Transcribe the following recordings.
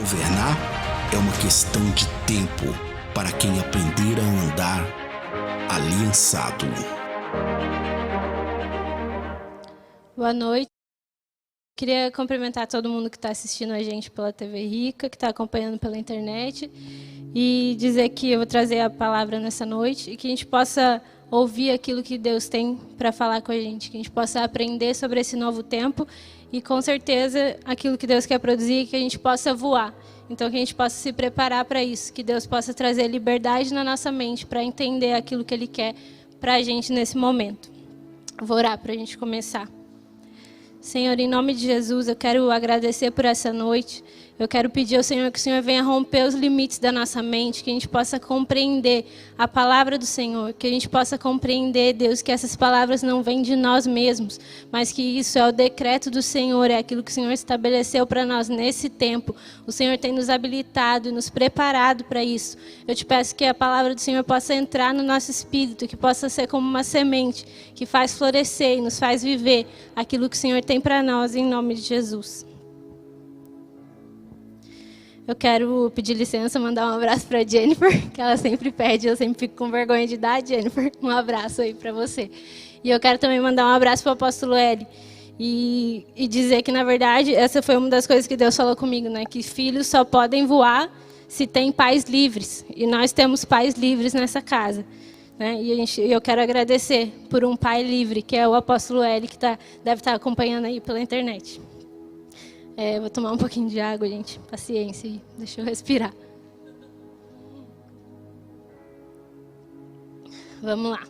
Governar é uma questão de tempo para quem aprender a andar aliançado. Boa noite. Queria cumprimentar todo mundo que está assistindo a gente pela TV Rica, que está acompanhando pela internet, e dizer que eu vou trazer a palavra nessa noite e que a gente possa ouvir aquilo que Deus tem para falar com a gente, que a gente possa aprender sobre esse novo tempo e, com certeza, aquilo que Deus quer produzir, que a gente possa voar. Então, que a gente possa se preparar para isso, que Deus possa trazer liberdade na nossa mente para entender aquilo que Ele quer para a gente nesse momento. Vou orar para a gente começar. Senhor, em nome de Jesus, eu quero agradecer por essa noite. Eu quero pedir ao Senhor que o Senhor venha romper os limites da nossa mente, que a gente possa compreender a palavra do Senhor, que a gente possa compreender, Deus, que essas palavras não vêm de nós mesmos, mas que isso é o decreto do Senhor, é aquilo que o Senhor estabeleceu para nós nesse tempo. O Senhor tem nos habilitado e nos preparado para isso. Eu te peço que a palavra do Senhor possa entrar no nosso espírito, que possa ser como uma semente que faz florescer e nos faz viver aquilo que o Senhor tem para nós, em nome de Jesus. Eu quero pedir licença, mandar um abraço para a Jennifer, que ela sempre pede, eu sempre fico com vergonha de dar. Jennifer, um abraço aí para você. E eu quero também mandar um abraço para o apóstolo Eli e dizer que, na verdade, essa foi uma das coisas que Deus falou comigo, né? Que filhos só podem voar se tem pais livres. E nós temos pais livres nessa casa. Né? E eu quero agradecer por um pai livre, que é o apóstolo Eli, que deve estar acompanhando aí pela internet. Vou tomar um pouquinho de água, gente. Paciência aí. Deixa eu respirar. Vamos lá.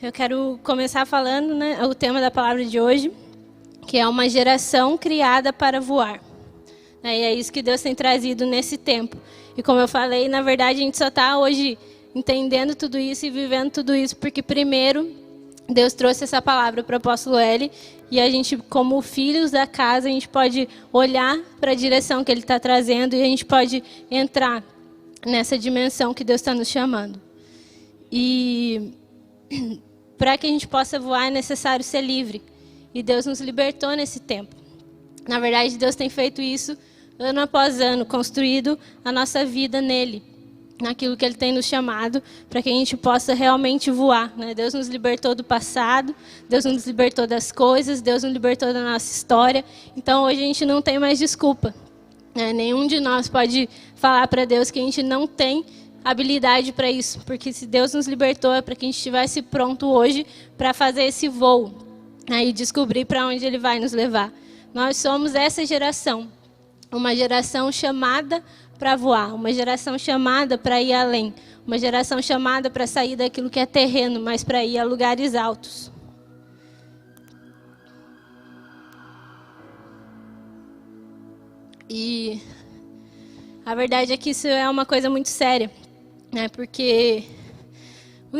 Eu quero começar falando, né, o tema da palavra de hoje, que é uma geração criada para voar. E é isso que Deus tem trazido nesse tempo. E como eu falei, na verdade, a gente só está hoje entendendo tudo isso e vivendo tudo isso, porque primeiro Deus trouxe essa palavra para o apóstolo Eli, e a gente, como filhos da casa, a gente pode olhar para a direção que Ele está trazendo e a gente pode entrar nessa dimensão que Deus está nos chamando. E para que a gente possa voar é necessário ser livre. E Deus nos libertou nesse tempo. Na verdade, Deus tem feito isso ano após ano, construído a nossa vida nele, naquilo que Ele tem nos chamado, para que a gente possa realmente voar. Né? Deus nos libertou do passado, Deus nos libertou das coisas, Deus nos libertou da nossa história. Então, hoje a gente não tem mais desculpa. Né? Nenhum de nós pode falar para Deus que a gente não tem habilidade para isso, porque se Deus nos libertou é para que a gente estivesse pronto hoje para fazer esse voo, né? E descobrir para onde Ele vai nos levar. Nós somos essa geração, uma geração chamada para voar, uma geração chamada para ir além, uma geração chamada para sair daquilo que é terreno, mas para ir a lugares altos. E a verdade é que isso é uma coisa muito séria, né? Porque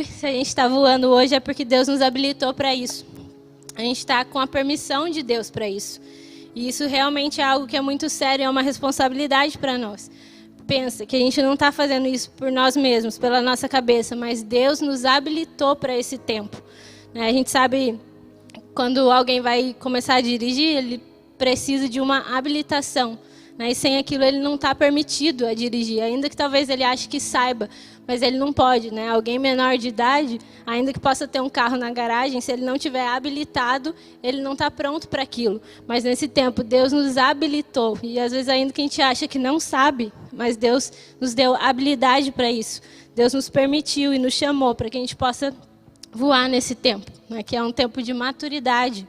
se a gente está voando hoje é porque Deus nos habilitou para isso. A gente está com a permissão de Deus para isso. E isso realmente é algo que é muito sério, é uma responsabilidade para nós. Pensa que a gente não está fazendo isso por nós mesmos, pela nossa cabeça, mas Deus nos habilitou para esse tempo. A gente sabe, quando alguém vai começar a dirigir, ele precisa de uma habilitação. E sem aquilo ele não está permitido a dirigir, ainda que talvez ele ache que saiba, mas ele não pode. Alguém menor de idade, ainda que possa ter um carro na garagem, se ele não tiver habilitado, ele não está pronto para aquilo. Mas nesse tempo, Deus nos habilitou. E às vezes ainda que a gente acha que não sabe, mas Deus nos deu habilidade para isso. Deus nos permitiu e nos chamou para que a gente possa voar nesse tempo, que é um tempo de maturidade.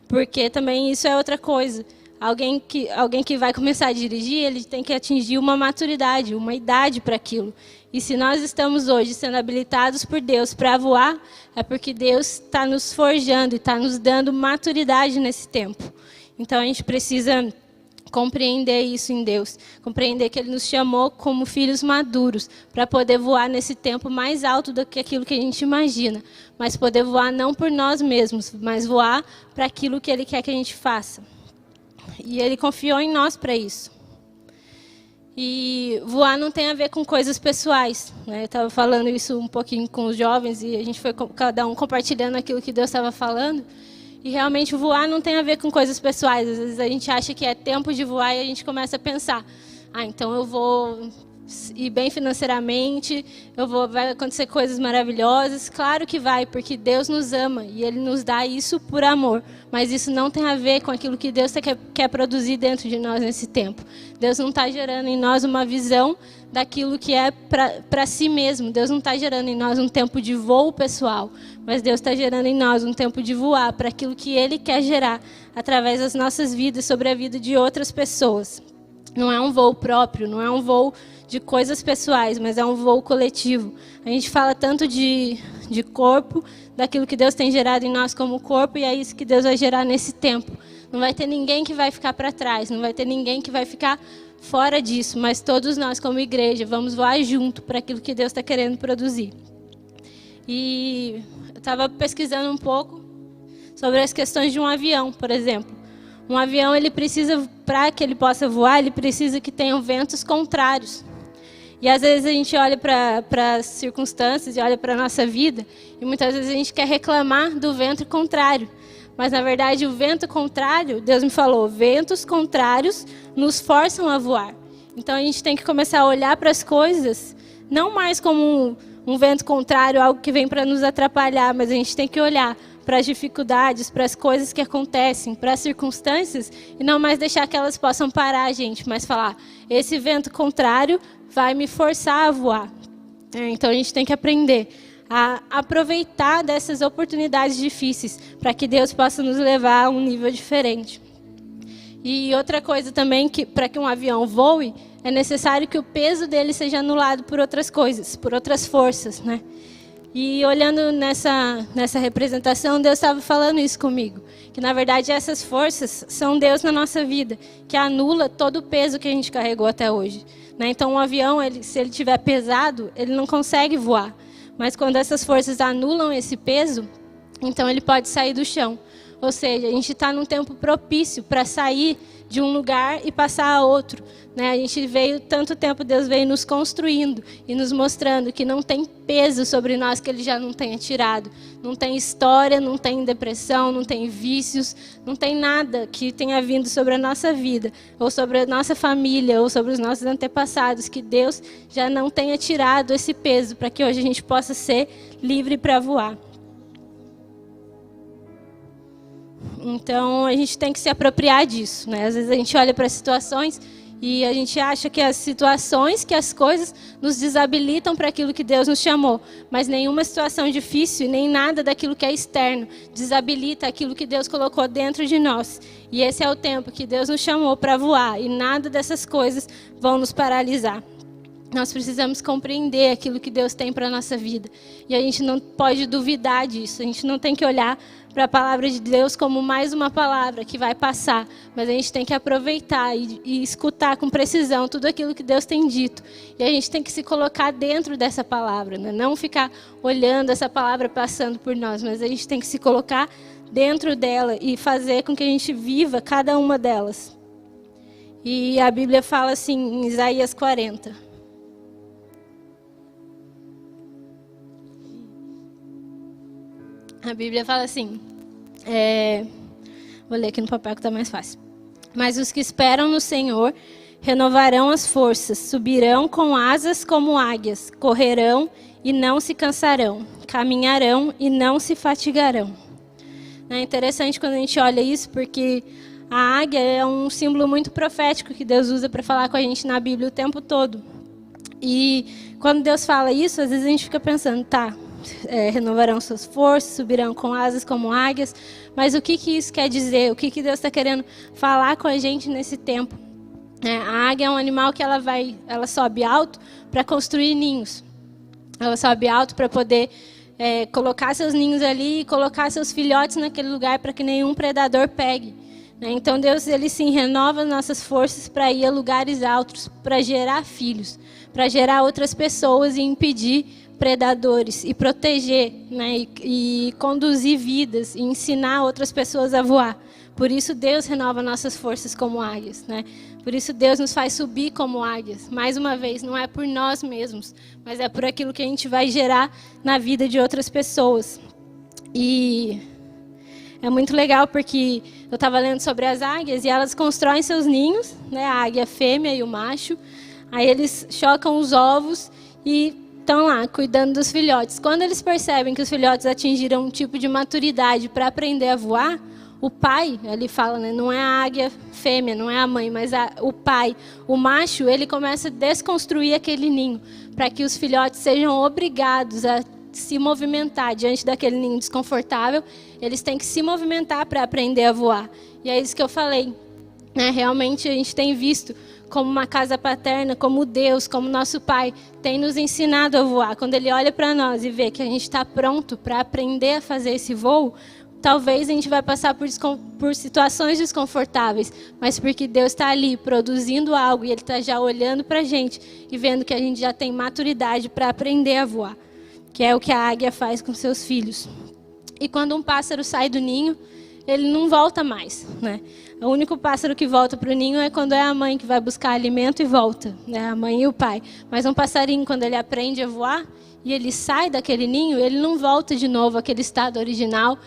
Porque também isso é outra coisa. Alguém que vai começar a dirigir, ele tem que atingir uma maturidade, uma idade para aquilo. E se nós estamos hoje sendo habilitados por Deus para voar, é porque Deus está nos forjando e está nos dando maturidade nesse tempo. Então a gente precisa compreender isso em Deus, compreender que Ele nos chamou como filhos maduros para poder voar nesse tempo mais alto do que aquilo que a gente imagina, mas poder voar não por nós mesmos, mas voar para aquilo que Ele quer que a gente faça. E Ele confiou em nós para isso. E voar não tem a ver com coisas pessoais. Eu estava falando isso um pouquinho com os jovens e a gente foi cada um compartilhando aquilo que Deus estava falando. E realmente voar não tem a ver com coisas pessoais. Às vezes a gente acha que é tempo de voar e a gente começa a pensar: então eu vou ir bem financeiramente, vai acontecer coisas maravilhosas. Claro que vai, porque Deus nos ama e Ele nos dá isso por amor. Mas isso não tem a ver com aquilo que Deus quer produzir dentro de nós nesse tempo. Deus não está gerando em nós uma visão daquilo que é para si mesmo. Deus não está gerando em nós um tempo de voo pessoal, mas Deus está gerando em nós um tempo de voar para aquilo que Ele quer gerar através das nossas vidas, sobre a vida de outras pessoas. Não é um voo próprio, não é um voo de coisas pessoais, mas é um voo coletivo. A gente fala tanto de corpo, daquilo que Deus tem gerado em nós como corpo, e é isso que Deus vai gerar nesse tempo. Não vai ter ninguém que vai ficar para trás, não vai ter ninguém que vai ficar fora disso, mas todos nós como igreja vamos voar junto para aquilo que Deus está querendo produzir. E eu estava pesquisando um pouco sobre as questões de um avião, por exemplo. Um avião, ele precisa, para que ele possa voar, ele precisa que tenham ventos contrários. E às vezes a gente olha para as circunstâncias e olha para a nossa vida, e muitas vezes a gente quer reclamar do vento contrário. Mas na verdade o vento contrário, Deus me falou, ventos contrários nos forçam a voar. Então a gente tem que começar a olhar para as coisas, não mais como um vento contrário, algo que vem para nos atrapalhar, mas a gente tem que olhar para as dificuldades, para as coisas que acontecem, para as circunstâncias, e não mais deixar que elas possam parar a gente, mas falar, esse vento contrário vai me forçar a voar. Então a gente tem que aprender a aproveitar dessas oportunidades difíceis, para que Deus possa nos levar a um nível diferente. E outra coisa também, que para que um avião voe, é necessário que o peso dele seja anulado por outras coisas, por outras forças, né? E olhando nessa representação, Deus estava falando isso comigo. Que na verdade essas forças são Deus na nossa vida, que anula todo o peso que a gente carregou até hoje. Né? Então um avião, se ele estiver pesado, ele não consegue voar. Mas quando essas forças anulam esse peso, então ele pode sair do chão. Ou seja, a gente está num tempo propício para sair de um lugar e passar a outro. Né? A gente tanto tempo Deus veio nos construindo e nos mostrando que não tem peso sobre nós que Ele já não tenha tirado. Não tem história, não tem depressão, não tem vícios, não tem nada que tenha vindo sobre a nossa vida, ou sobre a nossa família, ou sobre os nossos antepassados, que Deus já não tenha tirado esse peso, para que hoje a gente possa ser livre para voar. Então, a gente tem que se apropriar disso, né? Às vezes a gente olha para situações e a gente acha que as situações, que as coisas nos desabilitam para aquilo que Deus nos chamou. Mas nenhuma situação difícil, nem nada daquilo que é externo, desabilita aquilo que Deus colocou dentro de nós. E esse é o tempo que Deus nos chamou para voar, e nada dessas coisas vão nos paralisar. Nós precisamos compreender aquilo que Deus tem para a nossa vida. E a gente não pode duvidar disso. A gente não tem que olhar para a palavra de Deus como mais uma palavra que vai passar. Mas a gente tem que aproveitar e escutar com precisão tudo aquilo que Deus tem dito. E a gente tem que se colocar dentro dessa palavra, né? Não ficar olhando essa palavra passando por nós, mas a gente tem que se colocar dentro dela e fazer com que a gente viva cada uma delas. E a Bíblia fala assim em Isaías 40. A Bíblia fala assim, vou ler aqui no papel que está mais fácil. Mas os que esperam no Senhor renovarão as forças, subirão com asas como águias, correrão e não se cansarão, caminharão e não se fatigarão. É interessante quando a gente olha isso, porque a águia é um símbolo muito profético que Deus usa para falar com a gente na Bíblia o tempo todo. E quando Deus fala isso, às vezes a gente fica pensando, renovarão suas forças, subirão com asas como águias. Mas o que isso quer dizer? O que Deus está querendo falar com a gente nesse tempo? A águia é um animal que ela sobe alto para construir ninhos. Ela sobe alto para poder colocar seus ninhos ali e colocar seus filhotes naquele lugar para que nenhum predador pegue. Então Deus, Ele sim renova nossas forças para ir a lugares altos, para gerar filhos, para gerar outras pessoas e impedir predadores e proteger, né, e conduzir vidas e ensinar outras pessoas a voar. Por isso Deus renova nossas forças como águias, né? Por isso Deus nos faz subir como águias. Mais uma vez, não é por nós mesmos, mas é por aquilo que a gente vai gerar na vida de outras pessoas. E É muito legal porque eu estava lendo sobre as águias e elas constroem seus ninhos, né? A águia fêmea e o macho. Aí eles chocam os ovos e estão lá cuidando dos filhotes. Quando eles percebem que os filhotes atingiram um tipo de maturidade para aprender a voar, o pai, ele fala, né, não é a águia fêmea, não é a mãe, mas o pai, o macho, ele começa a desconstruir aquele ninho para que os filhotes sejam obrigados a se movimentar diante daquele ninho desconfortável. Eles têm que se movimentar para aprender a voar. E é isso que eu falei, né? Realmente a gente tem visto como uma casa paterna, como Deus, como nosso Pai, tem nos ensinado a voar. Quando Ele olha para nós e vê que a gente está pronto para aprender a fazer esse voo, talvez a gente vai passar por situações desconfortáveis, mas porque Deus está ali produzindo algo e Ele está já olhando para a gente e vendo que a gente já tem maturidade para aprender a voar, que é o que a águia faz com seus filhos. E quando um pássaro sai do ninho, ele não volta mais, né? O único pássaro que volta para o ninho é quando é a mãe que vai buscar alimento e volta, né? A mãe e o pai. Mas um passarinho, quando ele aprende a voar e ele sai daquele ninho, ele não volta de novo àquele estado original.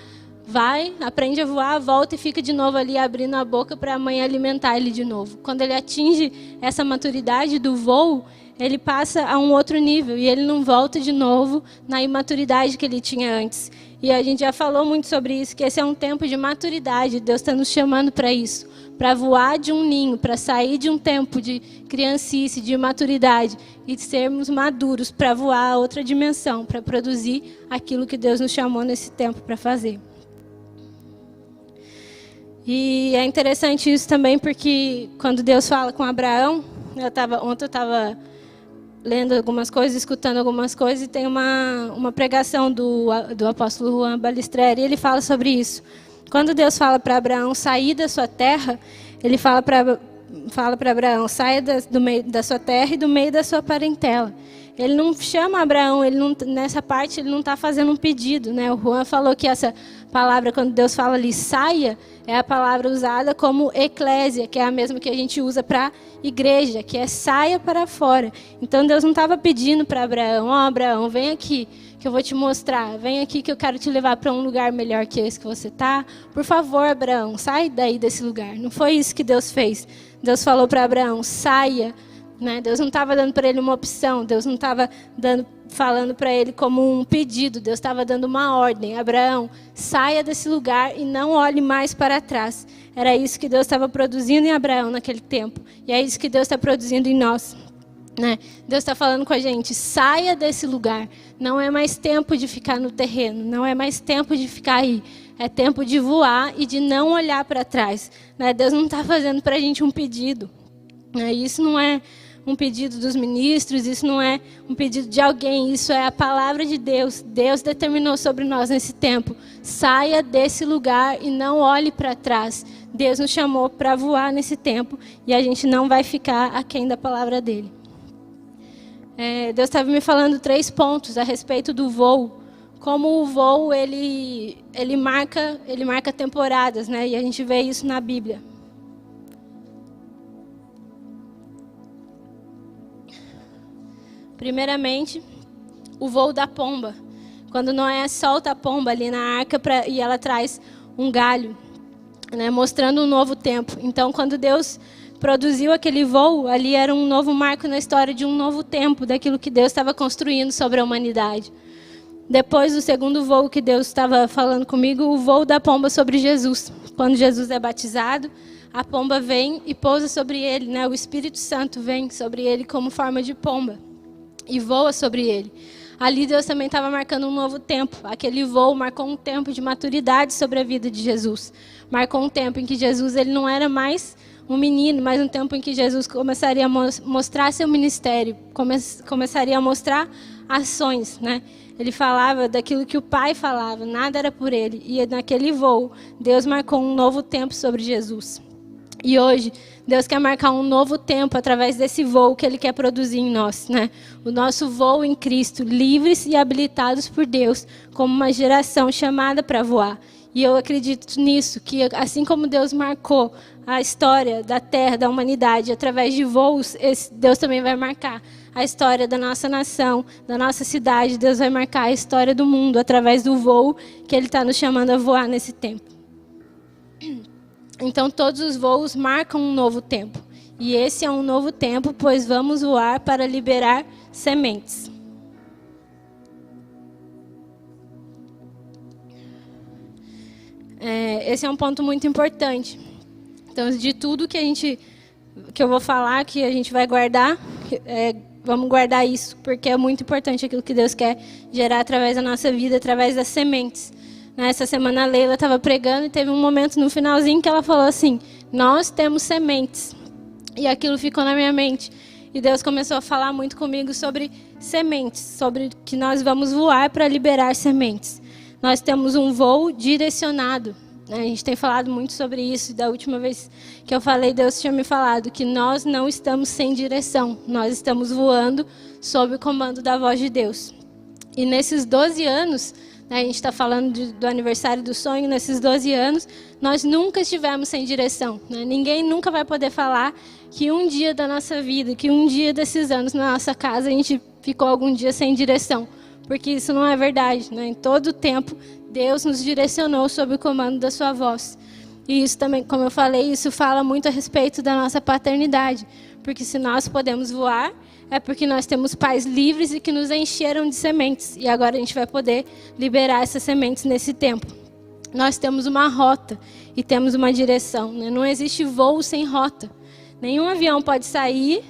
Vai, aprende a voar, volta e fica de novo ali abrindo a boca para a mãe alimentar ele de novo. Quando ele atinge essa maturidade do voo, ele passa a um outro nível e ele não volta de novo na imaturidade que ele tinha antes. E a gente já falou muito sobre isso, que esse é um tempo de maturidade. Deus está nos chamando para isso, para voar de um ninho, para sair de um tempo de criancice, de imaturidade e sermos maduros para voar a outra dimensão, para produzir aquilo que Deus nos chamou nesse tempo para fazer. E é interessante isso também porque quando Deus fala com Abraão, ontem eu estava lendo algumas coisas, escutando algumas coisas, e tem uma pregação do apóstolo Juan Balistreri, e ele fala sobre isso. Quando Deus fala para Abraão sair da sua terra, ele fala para Abraão, saia do meio da sua terra e do meio da sua parentela. Ele não chama Abraão, nessa parte ele não está fazendo um pedido, né? O Juan falou que essa palavra, quando Deus fala ali, saia, é a palavra usada como eclésia, que é a mesma que a gente usa para igreja, que é saia para fora. Então Deus não estava pedindo para Abraão, Abraão, vem aqui, que eu vou te mostrar, vem aqui que eu quero te levar para um lugar melhor que esse que você está. Por favor, Abraão, sai daí desse lugar. Não foi isso que Deus fez. Deus falou para Abraão, saia. Né? Deus não estava dando para ele uma opção, Deus não estava falando para ele como um pedido, Deus estava dando uma ordem. Abraão, saia desse lugar e não olhe mais para trás. Era isso que Deus estava produzindo em Abraão naquele tempo. E é isso que Deus está produzindo em nós. Né? Deus está falando com a gente, saia desse lugar. Não é mais tempo de ficar no terreno, não é mais tempo de ficar aí. É tempo de voar e de não olhar para trás. Né? Deus não está fazendo para a gente um pedido. Né? Isso não é um pedido dos ministros, isso não é um pedido de alguém, isso é a palavra de Deus. Deus determinou sobre nós nesse tempo. Saia desse lugar e não olhe para trás. Deus nos chamou para voar nesse tempo e a gente não vai ficar aquém da palavra dele. Deus estava me falando 3 pontos a respeito do voo. Como o voo ele marca temporadas, né? E a gente vê isso na Bíblia. Primeiramente, o voo da pomba. Quando Noé solta a pomba ali na arca e ela traz um galho, né, mostrando um novo tempo. Então, quando Deus produziu aquele voo, ali era um novo marco na história de um novo tempo, daquilo que Deus estava construindo sobre a humanidade. Depois do segundo voo que Deus estava falando comigo, o voo da pomba sobre Jesus. Quando Jesus é batizado, a pomba vem e pousa sobre ele, né? O Espírito Santo vem sobre ele como forma de pomba e voa sobre ele. Ali Deus também estava marcando um novo tempo. Aquele voo marcou um tempo de maturidade sobre a vida de Jesus. Marcou um tempo em que Jesus ele não era mais um menino, mas um tempo em que Jesus começaria a mostrar seu ministério, começaria a mostrar ações, né? Ele falava daquilo que o Pai falava, nada era por ele. E naquele voo, Deus marcou um novo tempo sobre Jesus. E hoje, Deus quer marcar um novo tempo através desse voo que Ele quer produzir em nós, né? O nosso voo em Cristo, livres e habilitados por Deus, como uma geração chamada para voar. E eu acredito nisso, que assim como Deus marcou a história da Terra, da humanidade, através de voos, Deus também vai marcar a história da nossa nação, da nossa cidade. Deus vai marcar a história do mundo através do voo que Ele está nos chamando a voar nesse tempo. Então todos os voos marcam um novo tempo. E esse é um novo tempo, pois vamos voar para liberar sementes. Esse é um ponto muito importante. Então, de tudo que eu vou falar, que a gente vai guardar, vamos guardar isso, porque é muito importante aquilo que Deus quer gerar através da nossa vida, através das sementes. Essa semana a Leila estava pregando e teve um momento no finalzinho que ela falou assim: nós temos sementes. E aquilo ficou na minha mente. E Deus começou a falar muito comigo sobre sementes, sobre que nós vamos voar para liberar sementes. Nós temos um voo direcionado. A gente tem falado muito sobre isso. Da última vez que eu falei, Deus tinha me falado que nós não estamos sem direção. Nós estamos voando sob o comando da voz de Deus. E nesses 12 anos, a gente está falando do aniversário do sonho, nesses 12 anos, nós nunca estivemos sem direção. Ninguém nunca vai poder falar que um dia da nossa vida, que um dia desses anos na nossa casa, a gente ficou algum dia sem direção. Porque isso não é verdade. Em todo o tempo, Deus nos direcionou sob o comando da sua voz. E isso também, como eu falei, isso fala muito a respeito da nossa paternidade. Porque se nós podemos voar, é porque nós temos pais livres e que nos encheram de sementes. E agora a gente vai poder liberar essas sementes nesse tempo. Nós temos uma rota e temos uma direção. Não existe voo sem rota. Nenhum avião pode sair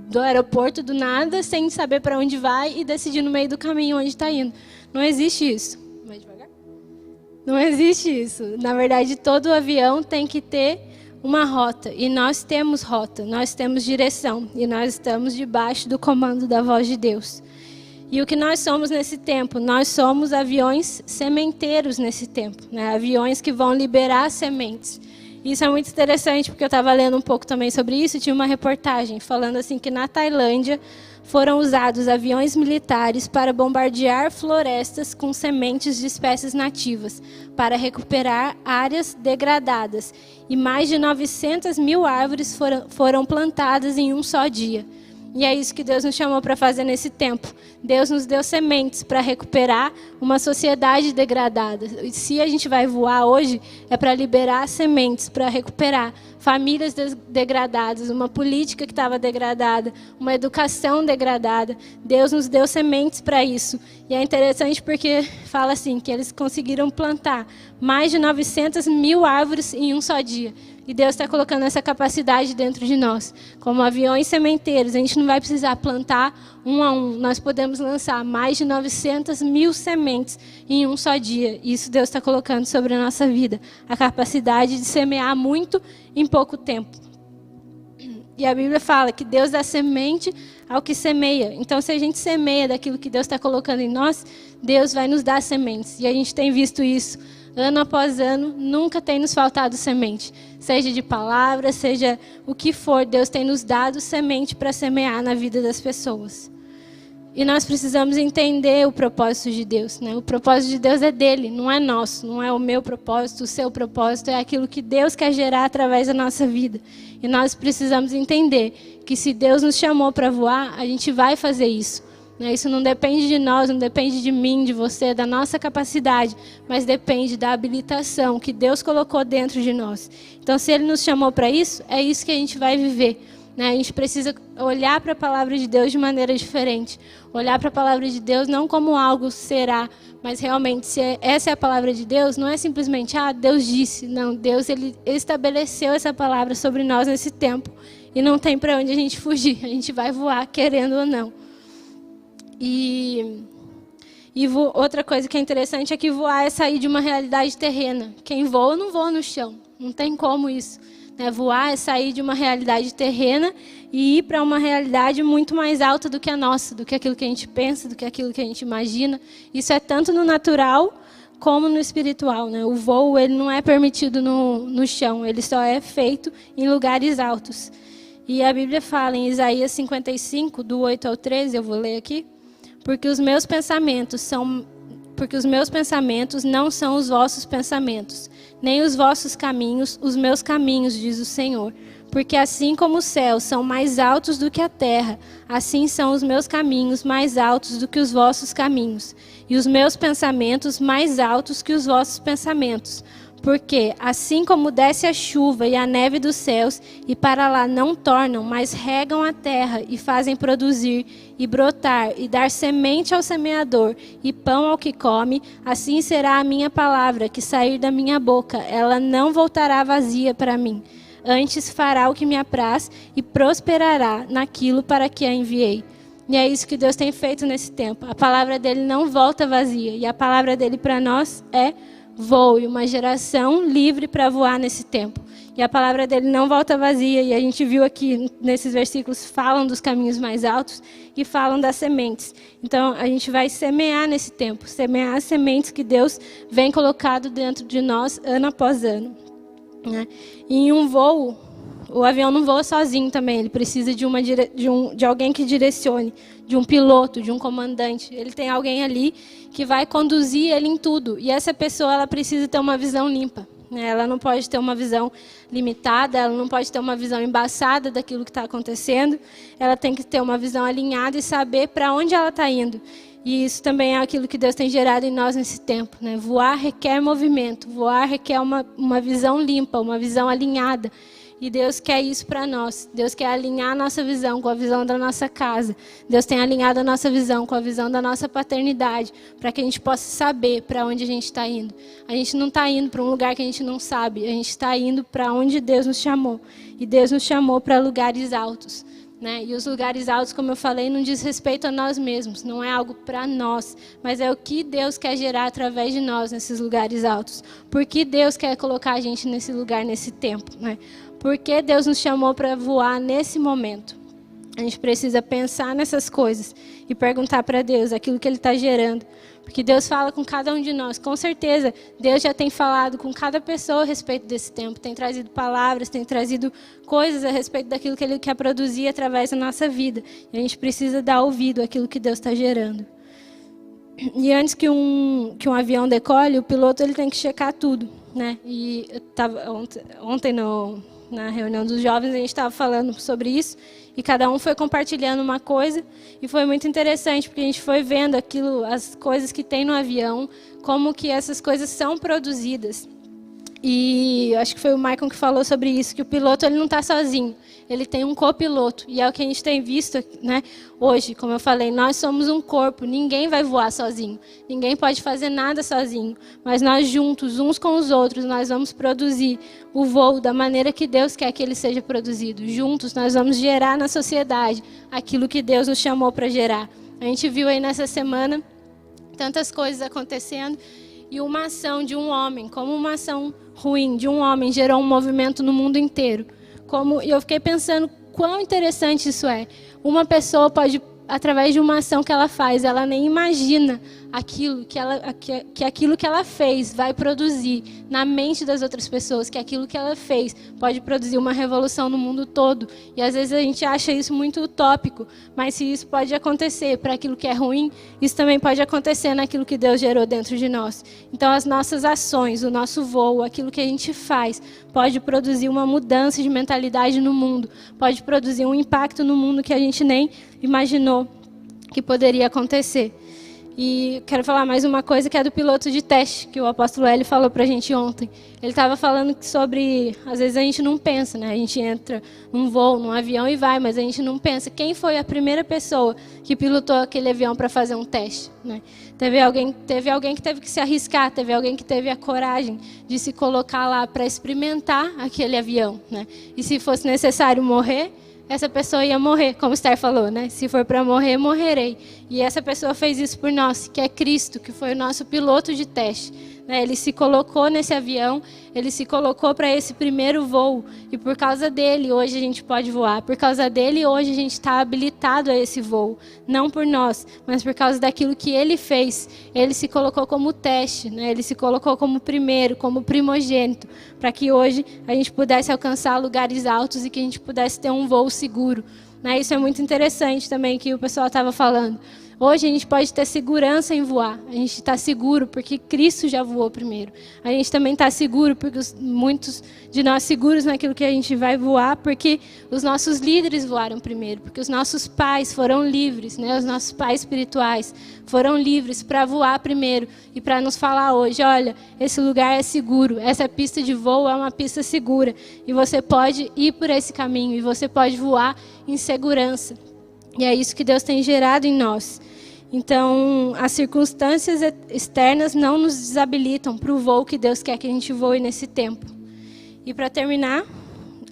do aeroporto do nada, sem saber para onde vai e decidir no meio do caminho onde está indo. Não existe isso. Mais devagar? Não existe isso. Na verdade, todo avião tem que ter uma rota. E nós temos rota, nós temos direção. E nós estamos debaixo do comando da voz de Deus. E o que nós somos nesse tempo? Nós somos aviões sementeiros nesse tempo. Aviões que vão liberar sementes. Isso é muito interessante, porque eu estava lendo um pouco também sobre isso, e tinha uma reportagem falando assim que na Tailândia foram usados aviões militares para bombardear florestas com sementes de espécies nativas, para recuperar áreas degradadas. E mais de 900 mil árvores foram plantadas em um só dia. E é isso que Deus nos chamou para fazer nesse tempo. Deus nos deu sementes para recuperar uma sociedade degradada. E se a gente vai voar hoje, é para liberar sementes, para recuperar famílias degradadas, uma política que estava degradada, uma educação degradada. Deus nos deu sementes para isso. E é interessante porque fala assim, que eles conseguiram plantar mais de 900 mil árvores em um só dia. E Deus está colocando essa capacidade dentro de nós. Como aviões sementeiros, a gente não vai precisar plantar um a um. Nós podemos lançar mais de 900 mil sementes em um só dia. Isso Deus está colocando sobre a nossa vida. A capacidade de semear muito em pouco tempo. E a Bíblia fala que Deus dá semente ao que semeia. Então, se a gente semeia daquilo que Deus está colocando em nós, Deus vai nos dar sementes. E a gente tem visto isso. Ano após ano, nunca tem nos faltado semente. Seja de palavra, seja o que for, Deus tem nos dado semente para semear na vida das pessoas. E nós precisamos entender o propósito de Deus. O propósito de Deus é dele, não é nosso. Não é o meu propósito, o seu propósito. É aquilo que Deus quer gerar através da nossa vida. E nós precisamos entender que se Deus nos chamou para voar, a gente vai fazer isso. Isso não depende de nós, não depende de mim, de você, da nossa capacidade, mas depende da habilitação que Deus colocou dentro de nós. Então, se Ele nos chamou para isso, é isso que a gente vai viver. A gente precisa olhar para a palavra de Deus de maneira diferente. Olhar para a palavra de Deus não como algo será, mas realmente, se essa é a palavra de Deus, não é simplesmente, Deus disse. Não, Deus ele estabeleceu essa palavra sobre nós nesse tempo. E não tem para onde a gente fugir. A gente vai voar, querendo ou não. Outra coisa que é interessante é que voar é sair de uma realidade terrena. Quem voa, não voa no chão. Não tem como isso. Voar é sair de uma realidade terrena e ir para uma realidade muito mais alta do que a nossa, do que aquilo que a gente pensa, do que aquilo que a gente imagina. Isso é tanto no natural como no espiritual. O voo ele não é permitido no chão, ele só é feito em lugares altos. E a Bíblia fala em Isaías 55, do 8 ao 13, eu vou ler aqui. Porque os meus pensamentos não são os vossos pensamentos, nem os vossos caminhos, os meus caminhos, diz o Senhor. Porque assim como os céus são mais altos do que a terra, assim são os meus caminhos mais altos do que os vossos caminhos, e os meus pensamentos mais altos que os vossos pensamentos. Porque assim como desce a chuva e a neve dos céus, e para lá não tornam, mas regam a terra e fazem produzir e brotar e dar semente ao semeador e pão ao que come, assim será a minha palavra que sair da minha boca. Ela não voltará vazia para mim. Antes fará o que me apraz e prosperará naquilo para que a enviei. E é isso que Deus tem feito nesse tempo. A palavra dele não volta vazia. E a palavra dele para nós é voe, uma geração livre para voar nesse tempo. E a palavra dele não volta vazia. E a gente viu aqui nesses versículos, falam dos caminhos mais altos e falam das sementes. Então a gente vai semear nesse tempo. Semear as sementes que Deus vem colocado dentro de nós ano após ano. Né? E em um voo, o avião não voa sozinho também, ele precisa de alguém que direcione, de um piloto, de um comandante. Ele tem alguém ali que vai conduzir ele em tudo. E essa pessoa ela precisa ter uma visão limpa. Né? Ela não pode ter uma visão limitada, ela não pode ter uma visão embaçada daquilo que está acontecendo. Ela tem que ter uma visão alinhada e saber para onde ela está indo. E isso também é aquilo que Deus tem gerado em nós nesse tempo. Né? Voar requer movimento, voar requer uma visão limpa, uma visão alinhada. E Deus quer isso para nós. Deus quer alinhar a nossa visão com a visão da nossa casa. Deus tem alinhado a nossa visão com a visão da nossa paternidade, para que a gente possa saber para onde a gente está indo. A gente não está indo para um lugar que a gente não sabe. A gente está indo para onde Deus nos chamou. E Deus nos chamou para lugares altos. Né? E os lugares altos, como eu falei, não diz respeito a nós mesmos. Não é algo para nós, mas é o que Deus quer gerar através de nós nesses lugares altos. Por que Deus quer colocar a gente nesse lugar, nesse tempo, né? Por que Deus nos chamou para voar nesse momento? A gente precisa pensar nessas coisas e perguntar para Deus aquilo que Ele está gerando. Porque Deus fala com cada um de nós. Com certeza, Deus já tem falado com cada pessoa a respeito desse tempo. Tem trazido palavras, tem trazido coisas a respeito daquilo que Ele quer produzir através da nossa vida. E a gente precisa dar ouvido àquilo que Deus está gerando. E antes que um avião decole, o piloto ele tem que checar tudo. Né? E eu estava ontem na reunião dos jovens, a gente estava falando sobre isso, e cada um foi compartilhando uma coisa, e foi muito interessante, porque a gente foi vendo aquilo, as coisas que tem no avião, como que essas coisas são produzidas. E acho que foi o Michael que falou sobre isso, que o piloto ele não está sozinho, ele tem um copiloto, e é o que a gente tem visto, né, hoje. Como eu falei, nós somos um corpo, ninguém vai voar sozinho, ninguém pode fazer nada sozinho, mas nós juntos, uns com os outros, nós vamos produzir o voo da maneira que Deus quer que ele seja produzido. Juntos nós vamos gerar na sociedade aquilo que Deus nos chamou para gerar. A gente viu aí nessa semana tantas coisas acontecendo, e uma ação de um homem, como uma ação ruim de um homem gerou um movimento no mundo inteiro. E eu fiquei pensando quão interessante isso é. Uma pessoa pode, através de uma ação que ela faz, ela nem imagina aquilo que ela fez vai produzir na mente das outras pessoas, que aquilo que ela fez pode produzir uma revolução no mundo todo. E às vezes a gente acha isso muito utópico, mas se isso pode acontecer para aquilo que é ruim, isso também pode acontecer naquilo que Deus gerou dentro de nós. Então as nossas ações, o nosso voo, aquilo que a gente faz, pode produzir uma mudança de mentalidade no mundo, pode produzir um impacto no mundo que a gente nem imaginou que poderia acontecer. E quero falar mais uma coisa, que é do piloto de teste, que o apóstolo Hélio falou para a gente ontem. Ele estava falando sobre, às vezes a gente não pensa, né? A gente entra num voo, num avião e vai, mas a gente não pensa quem foi a primeira pessoa que pilotou aquele avião para fazer um teste, né? Teve alguém que teve que se arriscar, teve alguém que teve a coragem de se colocar lá para experimentar aquele avião, né? E se fosse necessário morrer, essa pessoa ia morrer, como o Star falou, né? Se for para morrer, morrerei. E essa pessoa fez isso por nós, que é Cristo, que foi o nosso piloto de teste. Né? Ele se colocou nesse avião, ele se colocou para esse primeiro voo. E por causa dele, hoje a gente pode voar. Por causa dele, hoje a gente está habilitado a esse voo. Não por nós, mas por causa daquilo que ele fez. Ele se colocou como teste, né? Ele se colocou como primeiro, como primogênito, para que hoje a gente pudesse alcançar lugares altos e que a gente pudesse ter um voo seguro. Né? Isso é muito interessante também, que o pessoal estava falando. Hoje a gente pode ter segurança em voar. A gente está seguro porque Cristo já voou primeiro. A gente também está seguro porque muitos de nós seguros naquilo que a gente vai voar, porque os nossos líderes voaram primeiro, porque os nossos pais foram livres, né? Os nossos pais espirituais foram livres para voar primeiro e para nos falar hoje, olha, esse lugar é seguro, essa pista de voo é uma pista segura e você pode ir por esse caminho e você pode voar em segurança. E é isso que Deus tem gerado em nós. Então, as circunstâncias externas não nos desabilitam para o voo que Deus quer que a gente voe nesse tempo. E para terminar,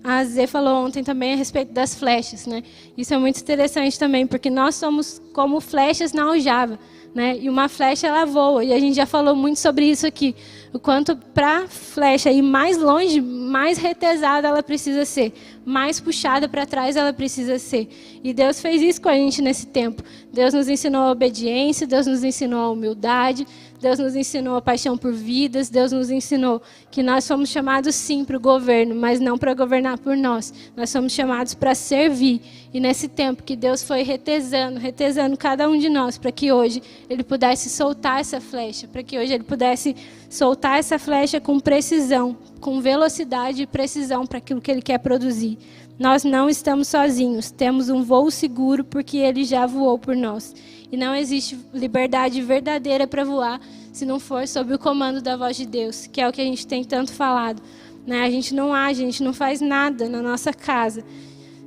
a Zé falou ontem também a respeito das flechas, né? Isso é muito interessante também, porque nós somos como flechas na aljava, né? E uma flecha, ela voa, e a gente já falou muito sobre isso aqui. O quanto para a flecha ir mais longe, mais retesada ela precisa ser, mais puxada para trás ela precisa ser. E Deus fez isso com a gente nesse tempo. Deus nos ensinou a obediência, Deus nos ensinou a humildade, Deus nos ensinou a paixão por vidas, Deus nos ensinou que nós somos chamados sim para o governo, mas não para governar por nós. Nós somos chamados para servir. E nesse tempo que Deus foi retesando cada um de nós, para que hoje Ele pudesse soltar essa flecha, para que hoje Ele pudesse soltar essa flecha com precisão, com velocidade e precisão para aquilo que Ele quer produzir. Nós não estamos sozinhos, temos um voo seguro porque Ele já voou por nós. E não existe liberdade verdadeira para voar se não for sob o comando da voz de Deus, que é o que a gente tem tanto falado, né? A gente não age, a gente não faz nada na nossa casa.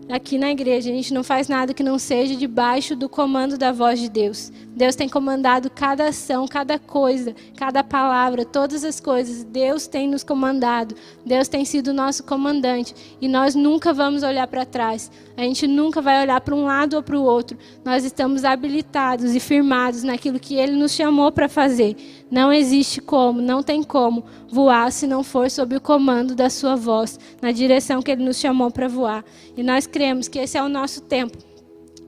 Aqui na igreja, a gente não faz nada que não seja debaixo do comando da voz de Deus. Deus tem comandado cada ação, cada coisa, cada palavra, todas as coisas. Deus tem nos comandado. Deus tem sido o nosso comandante. E nós nunca vamos olhar para trás. A gente nunca vai olhar para um lado ou para o outro. Nós estamos habilitados e firmados naquilo que Ele nos chamou para fazer. Não existe como, não tem como voar se não for sob o comando da sua voz, na direção que Ele nos chamou para voar. E nós cremos que esse é o nosso tempo.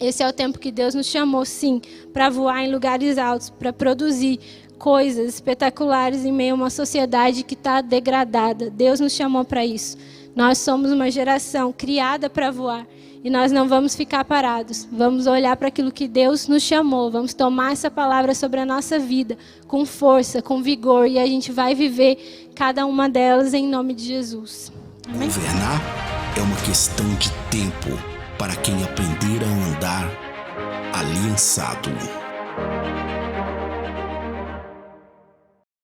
Esse é o tempo que Deus nos chamou, sim, para voar em lugares altos, para produzir coisas espetaculares em meio a uma sociedade que está degradada. Deus nos chamou para isso. Nós somos uma geração criada para voar. E nós não vamos ficar parados. Vamos olhar para aquilo que Deus nos chamou. Vamos tomar essa palavra sobre a nossa vida com força, com vigor. E a gente vai viver cada uma delas em nome de Jesus. Amém? Governar é uma questão de tempo para quem aprender a andar aliançado.